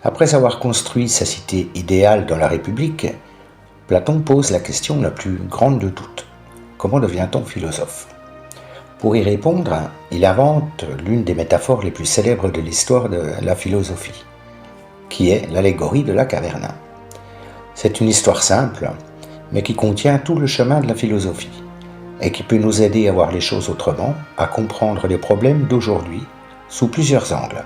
Après avoir construit sa cité idéale dans la République, Platon pose la question la plus grande de toutes. Comment devient-on philosophe ? Pour y répondre, il invente l'une des métaphores les plus célèbres de l'histoire de la philosophie, qui est l'allégorie de la caverne. C'est une histoire simple, mais qui contient tout le chemin de la philosophie, et qui peut nous aider à voir les choses autrement, à comprendre les problèmes d'aujourd'hui sous plusieurs angles.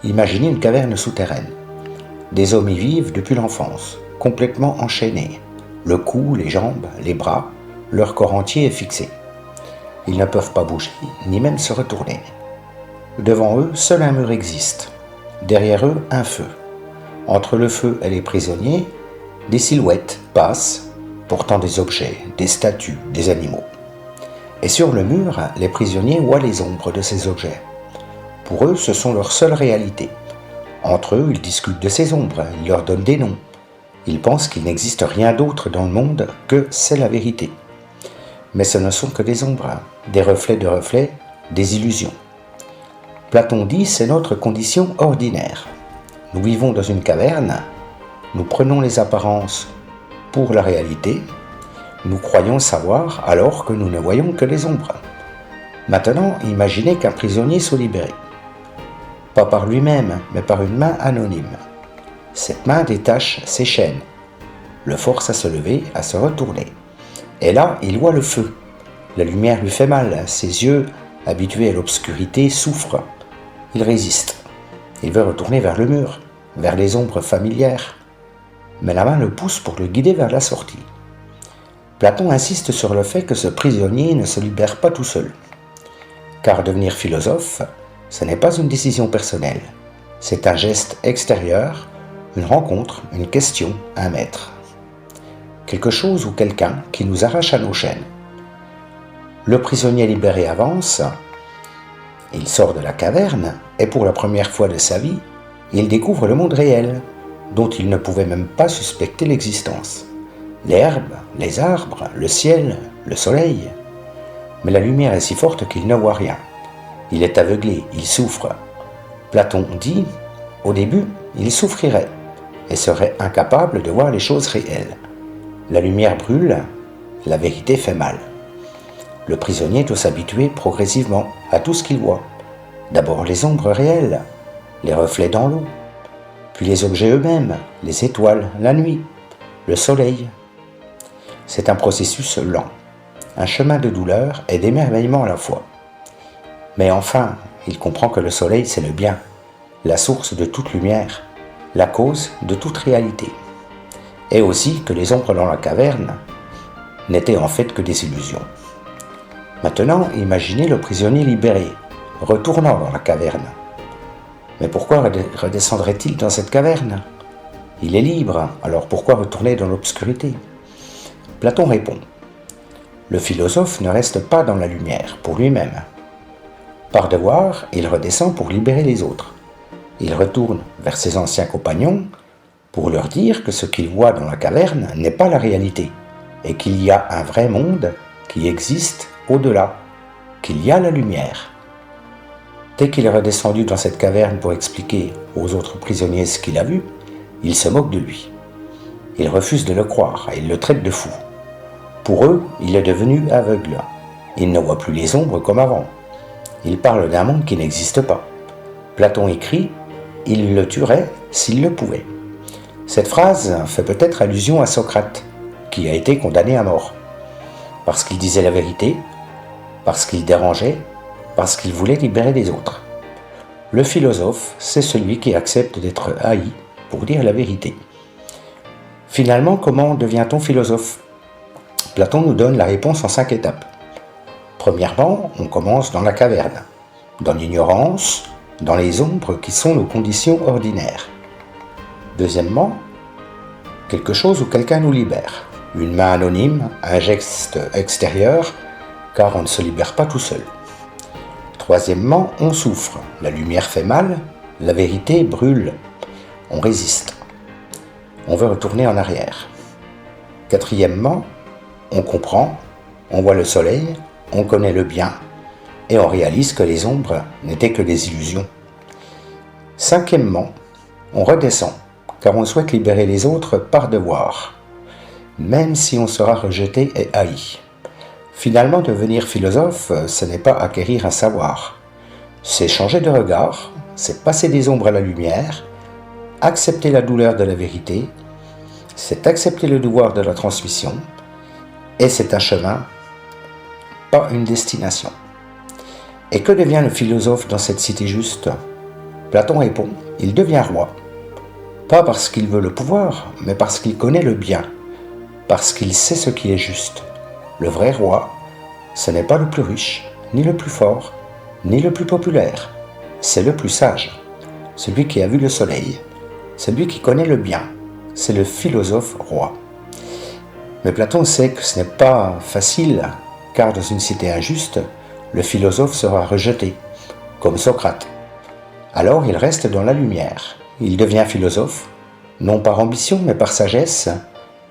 Imaginez une caverne souterraine. Des hommes y vivent depuis l'enfance, complètement enchaînés. Le cou, les jambes, les bras, leur corps entier est fixé. Ils ne peuvent pas bouger, ni même se retourner. Devant eux, seul un mur existe. Derrière eux, un feu. Entre le feu et les prisonniers, des silhouettes passent, portant des objets, des statues, des animaux. Et sur le mur, les prisonniers voient les ombres de ces objets. Pour eux, ce sont leur seule réalité. Entre eux, ils discutent de ces ombres, ils leur donnent des noms. Ils pensent qu'il n'existe rien d'autre dans le monde que c'est la vérité. Mais ce ne sont que des ombres, des reflets de reflets, des illusions. Platon dit, c'est notre condition ordinaire. Nous vivons dans une caverne, nous prenons les apparences pour la réalité, nous croyons savoir alors que nous ne voyons que les ombres. Maintenant, imaginez qu'un prisonnier soit libéré. Pas par lui-même, mais par une main anonyme. Cette main détache ses chaînes, le force à se lever, à se retourner. Et là, il voit le feu. La lumière lui fait mal, ses yeux, habitués à l'obscurité, souffrent. Il résiste. Il veut retourner vers le mur, vers les ombres familières. Mais la main le pousse pour le guider vers la sortie. Platon insiste sur le fait que ce prisonnier ne se libère pas tout seul. Car devenir philosophe, ce n'est pas une décision personnelle. C'est un geste extérieur, une rencontre, une question, un maître. Quelque chose ou quelqu'un qui nous arrache à nos chaînes. Le prisonnier libéré avance, il sort de la caverne et pour la première fois de sa vie, il découvre le monde réel, dont il ne pouvait même pas suspecter l'existence. L'herbe, les arbres, le ciel, le soleil. Mais la lumière est si forte qu'il ne voit rien. Il est aveuglé, il souffre. Platon dit, au début, il souffrirait et serait incapable de voir les choses réelles. La lumière brûle, la vérité fait mal. Le prisonnier doit s'habituer progressivement à tout ce qu'il voit. D'abord les ombres réelles, les reflets dans l'eau, puis les objets eux-mêmes, les étoiles, la nuit, le soleil. C'est un processus lent, un chemin de douleur et d'émerveillement à la fois. Mais enfin, il comprend que le soleil c'est le bien, la source de toute lumière, la cause de toute réalité. Et aussi que les ombres dans la caverne n'étaient en fait que des illusions. Maintenant, imaginez le prisonnier libéré, retournant dans la caverne. Mais pourquoi redescendrait-il dans cette caverne ? Il est libre, alors pourquoi retourner dans l'obscurité ? Platon répond, le philosophe ne reste pas dans la lumière pour lui-même. Par devoir, il redescend pour libérer les autres. Il retourne vers ses anciens compagnons pour leur dire que ce qu'il voit dans la caverne n'est pas la réalité et qu'il y a un vrai monde qui existe au-delà, qu'il y a la lumière. Dès qu'il est redescendu dans cette caverne pour expliquer aux autres prisonniers ce qu'il a vu, ils se moquent de lui. Ils refusent de le croire et ils le traitent de fou. Pour eux, il est devenu aveugle. Il ne voit plus les ombres comme avant. Il parle d'un monde qui n'existe pas. Platon écrit « Il le tuerait s'il le pouvait ». Cette phrase fait peut-être allusion à Socrate, qui a été condamné à mort. Parce qu'il disait la vérité, parce qu'il dérangeait, parce qu'il voulait libérer les autres. Le philosophe, c'est celui qui accepte d'être haï pour dire la vérité. Finalement, comment devient-on philosophe ? Platon nous donne la réponse en 5 étapes. Premièrement, on commence dans la caverne, dans l'ignorance, dans les ombres qui sont nos conditions ordinaires. Deuxièmement, quelque chose ou quelqu'un nous libère. Une main anonyme, un geste extérieur, car on ne se libère pas tout seul. Troisièmement, on souffre. La lumière fait mal, la vérité brûle. On résiste. On veut retourner en arrière. Quatrièmement, on comprend, on voit le soleil, on connaît le bien, et on réalise que les ombres n'étaient que des illusions. Cinquièmement, On redescend, car on souhaite libérer les autres par devoir, même si on sera rejeté et haï. Finalement, devenir philosophe, ce n'est pas acquérir un savoir. C'est changer de regard, c'est passer des ombres à la lumière, accepter la douleur de la vérité, c'est accepter le devoir de la transmission, et c'est un chemin, pas une destination. Et que devient le philosophe dans cette cité juste? Platon répond, il devient roi. Pas parce qu'il veut le pouvoir, mais parce qu'il connaît le bien, parce qu'il sait ce qui est juste. Le vrai roi, ce n'est pas le plus riche, ni le plus fort, ni le plus populaire. C'est le plus sage, celui qui a vu le soleil, celui qui connaît le bien. C'est le philosophe roi. Mais Platon sait que ce n'est pas facile, car dans une cité injuste, le philosophe sera rejeté, comme Socrate. Alors il reste dans la lumière. Il devient philosophe, non par ambition, mais par sagesse,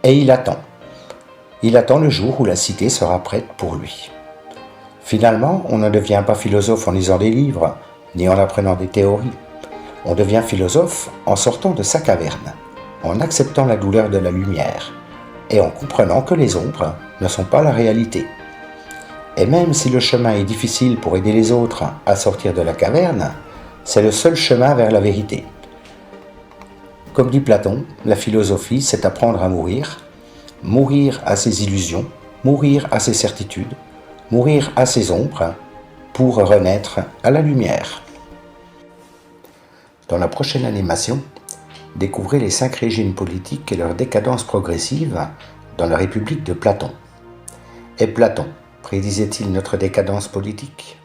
et il attend. Il attend le jour où la cité sera prête pour lui. Finalement, on ne devient pas philosophe en lisant des livres, ni en apprenant des théories. On devient philosophe en sortant de sa caverne, en acceptant la douleur de la lumière, et en comprenant que les ombres ne sont pas la réalité. Et même si le chemin est difficile pour aider les autres à sortir de la caverne, c'est le seul chemin vers la vérité. Comme dit Platon, la philosophie, c'est apprendre à mourir à ses illusions, mourir à ses certitudes, mourir à ses ombres, pour renaître à la lumière. Dans la prochaine animation, découvrez les 5 régimes politiques et leur décadence progressive dans la République de Platon. Et Platon prédisait-il notre décadence politique ?